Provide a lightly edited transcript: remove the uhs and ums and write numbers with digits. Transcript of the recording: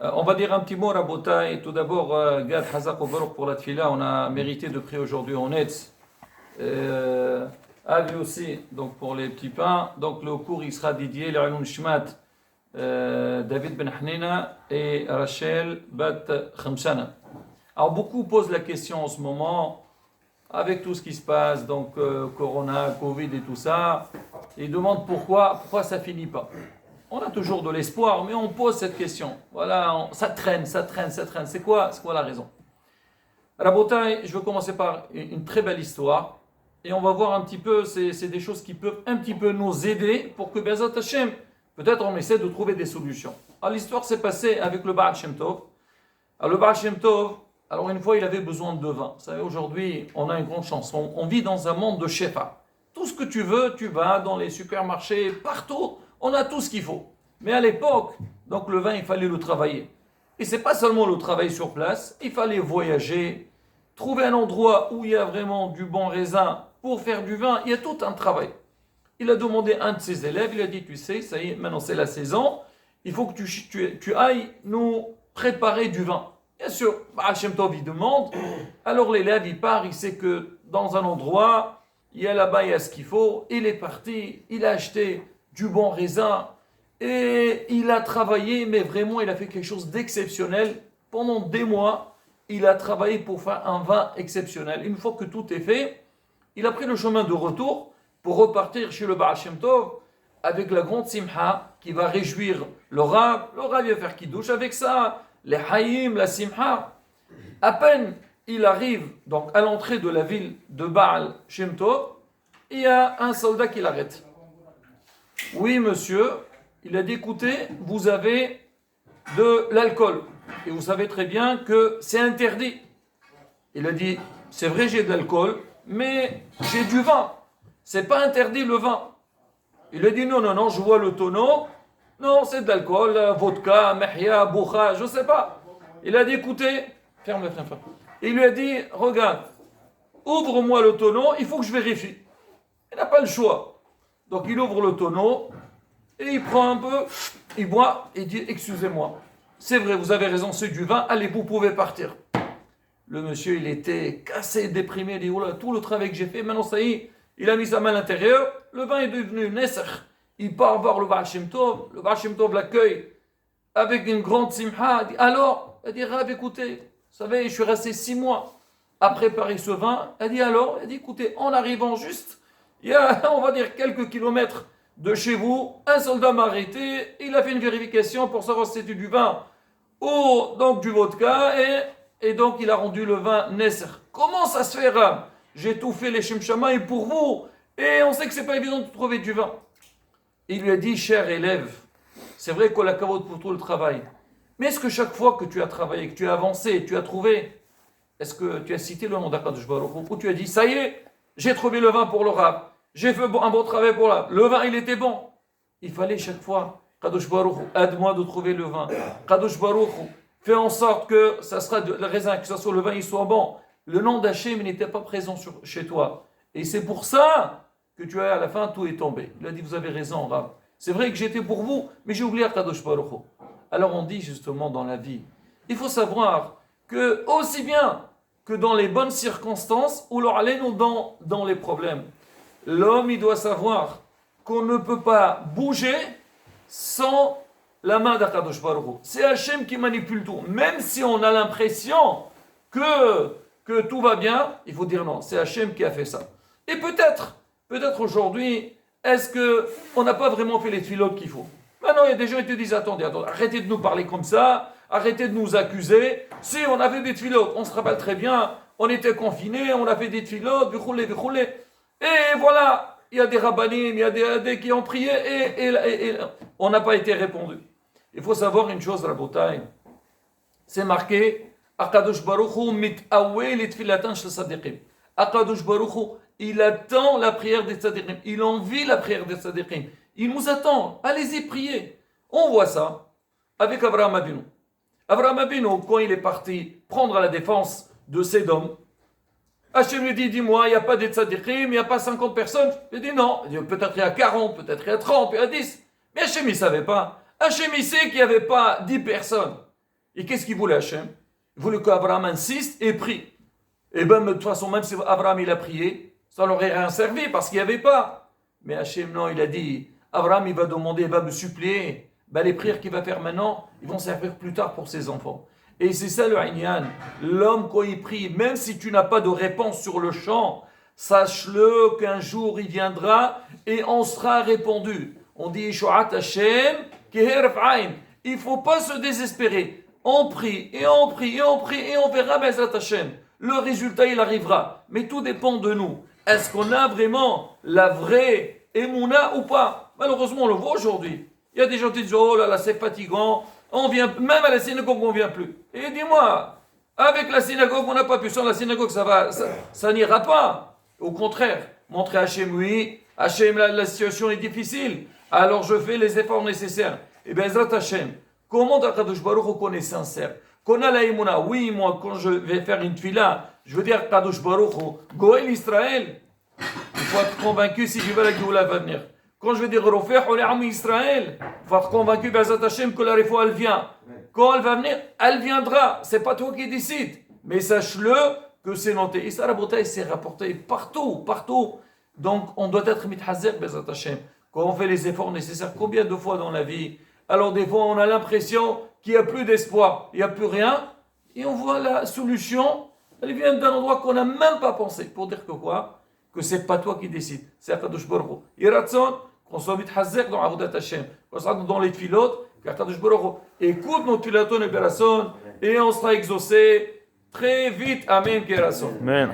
On va dire un petit mot, Rabotai. Tout d'abord, Gad Hazak Obarouk pour la Tfila. On a mérité de prier aujourd'hui en Netz. Lui aussi, donc pour les petits pains. Donc le cours il sera dédié à Alun Shmat, David Ben Hanina et Rachel Bat Khamsana. Alors beaucoup posent la question en ce moment, avec tout ce qui se passe, donc Corona, Covid et tout ça, ils demandent pourquoi ça finit pas. On a toujours de l'espoir, mais on pose cette question. Voilà, ça traîne. C'est quoi la raison? Rabotai, je veux commencer par une très belle histoire. Et on va voir un petit peu, c'est des choses qui peuvent un petit peu nous aider pour que Bezat Hashem, peut-être on essaie de trouver des solutions. Alors l'histoire s'est passée avec le Baal Shem Tov. Alors le Baal Shem Tov, alors une fois il avait besoin de vin. Vous savez, aujourd'hui on a une grande chance. On vit dans un monde de shefa. Tout ce que tu veux, tu vas dans les supermarchés, partout. On a tout ce qu'il faut. Mais à l'époque, donc le vin, il fallait le travailler. Et c'est pas seulement le travail sur place, il fallait voyager, trouver un endroit où il y a vraiment du bon raisin pour faire du vin. Il y a tout un travail. Il a demandé à un de ses élèves, il a dit, tu sais, ça y est, maintenant c'est la saison, il faut que tu ailles nous préparer du vin. Bien sûr, Hachem Tov, il demande. Alors l'élève, il part, il sait que dans un endroit, il y a là-bas, il y a ce qu'il faut. Il est parti, il a acheté du bon raisin et il a travaillé, mais vraiment il a fait quelque chose d'exceptionnel. Pendant des mois, il a travaillé pour faire un vin exceptionnel. Une fois que tout est fait, il a pris le chemin de retour pour repartir chez le Baal Shem Tov avec la grande simha qui va réjouir le Rav. Le Rav va faire kiddush avec ça, les haïm, la simha. À peine il arrive donc à l'entrée de la ville de Baal Shem Tov, il y a un soldat qui l'arrête. Oui, monsieur, il a dit, écoutez, vous avez de l'alcool. Et vous savez très bien que c'est interdit. Il a dit, c'est vrai, j'ai de l'alcool, mais j'ai du vin. C'est pas interdit le vin. Il a dit, non, je vois le tonneau. Non, c'est de l'alcool, vodka, mehia, boucha, je sais pas. Il a dit, écoutez, ferme. Il lui a dit, regarde, ouvre-moi le tonneau, il faut que je vérifie. Il n'a pas le choix. Donc il ouvre le tonneau et il prend un peu, il boit et dit, excusez-moi, c'est vrai, vous avez raison, c'est du vin, allez, vous pouvez partir. Le monsieur, il était cassé, déprimé, il dit, oh là, tout le travail que j'ai fait, maintenant ça y est, il a mis sa main à l'intérieur, le vin est devenu Nesser. Il part voir le Baal Shem Tov, le Baal Shem Tov l'accueille avec une grande simha, il dit, alors, il dit, Rav, écoutez, vous savez, je suis resté 6 mois à préparer ce vin. Elle dit alors, écoutez, en arrivant juste, il y a, on va dire, quelques kilomètres de chez vous, un soldat m'a arrêté, il a fait une vérification pour savoir si c'était du vin ou donc du vodka, et donc il a rendu le vin Nesser. Comment ça se fait, Ram? J'ai tout fait les Shemshamaï pour vous, et on sait que c'est pas évident de trouver du vin. Il lui a dit, cher élève, c'est vrai qu'on a kavod pour tout le travail, mais est-ce que chaque fois que tu as travaillé, que tu as avancé, tu as trouvé, est-ce que tu as cité le nom d'Akadosh Baruch Hu, ou tu as dit, ça y est, j'ai trouvé le vin pour le Rav, j'ai fait un bon travail pour là, le vin il était bon. Il fallait chaque fois, Kadosh Baruch Hu, aide-moi de trouver le vin. Kadosh Baruch Hu, fais en sorte que ça sera le raisin, que ça soit le vin, il soit bon. Le nom d'Hachem n'était pas présent chez toi. Et c'est pour ça que tu as à la fin, tout est tombé. Il a dit, vous avez raison, Rav. C'est vrai que j'étais pour vous, mais j'ai oublié Kadosh Baruch Hu. Alors on dit justement dans la vie, il faut savoir que aussi bien que dans les bonnes circonstances, ou alors allez dans les problèmes, l'homme il doit savoir qu'on ne peut pas bouger sans la main d'Akadosh Baruch Hu. C'est Hachem qui manipule tout. Même si on a l'impression que tout va bien, il faut dire non, c'est Hachem qui a fait ça. Et peut-être aujourd'hui, est-ce qu'on n'a pas vraiment fait les tfilotes qu'il faut? Maintenant, il y a des gens qui te disent, attendez, arrêtez de nous parler comme ça, arrêtez de nous accuser. Si on a fait des tfilotes, on se rappelle très bien, on était confinés, on a fait des tfilotes, et voilà, il y a des rabbanim, il y a des qui ont prié, et on n'a pas été répondu. Il faut savoir une chose, Rabotai, c'est marqué, Akadosh Baruch Hu mit'aweh litfilatan shel tzadikim. Akadosh Baruch Hu, il attend la prière des tzadikim, il envie la prière des tzadikim. Il nous attend. Allez-y, priez. On voit ça avec Abraham Avinu. Abraham Avinu, quand il est parti prendre la défense de Sédom, Hachem lui dit, dis-moi, il n'y a pas de tzadikim, il n'y a pas 50 personnes. Il dit non. Il dit, peut-être il y a 40, peut-être il y a 30, il y a 10. Mais Hachem, il ne savait pas. Hachem, il sait qu'il n'y avait pas 10 personnes. Et qu'est-ce qu'il voulait Hachem? Il voulait qu'Abraham insiste et prie. Et bien, de toute façon, même si Abraham il a prié, ça n'aurait rien servi parce qu'il n'y avait pas. Mais Hachem, non, il a dit, Abraham, il va demander, il va me supplier. Ben, les prières qu'il va faire maintenant, ils vont servir plus tard pour ses enfants. Et c'est ça le Inyan. L'homme, quand il prie, même si tu n'as pas de réponse sur le champ, sache-le qu'un jour il viendra et on sera répondu. On dit, Yeshuat Hashem, Keheref Ayn. Il ne faut pas se désespérer. On prie, et on prie, et on prie, et on verra Bezrat Hashem. Le résultat, il arrivera. Mais tout dépend de nous. Est-ce qu'on a vraiment la vraie émouna ou pas? Malheureusement, on le voit aujourd'hui. Il y a des gens qui disent, oh là là, c'est fatigant. On vient, même à la synagogue, on ne vient plus. Et dis-moi, avec la synagogue, on n'a pas pu. Sans la synagogue, ça n'ira pas. Au contraire, montrer à Hachem, oui, Hachem, la situation est difficile. Alors je fais les efforts nécessaires. Et bien, Bezrat Hachem, comment Kadosh Baruch Hu qu'on est sincère? Qu'on a la émouna. Oui, moi, quand je vais faire une tfila, je veux dire Kadosh Baruch Hu, Goël Israël. Il faut être convaincu si Dieu veut la Géoula va venir. Quand je veux dire Rofeh ou l'Am Israël, il faut être convaincu Bezrat Hachem que la réfoua elle vient. Quand elle va venir, elle viendra. C'est pas toi qui décides. Mais sache-le que c'est noté. Et ça, la beauté, c'est rapporté partout, partout. Donc, on doit être mithazer Bezrat Hachem. Quand on fait les efforts nécessaires, combien de fois dans la vie? Alors des fois, on a l'impression qu'il n'y a plus d'espoir, il n'y a plus rien, et on voit la solution, elle vient d'un endroit qu'on n'a même pas pensé, pour dire que quoi? Que c'est pas toi qui décides, c'est Akadosh Baruch Hu. Yiratson, qu'on soit mithazer dans Avodat Hashem, qu'on soit dans les tfilotes, qu'Akadosh Baruch Hu écoute nos tfilaton et berasson, et on sera exaucé très vite. Amen, Kerason. Amen.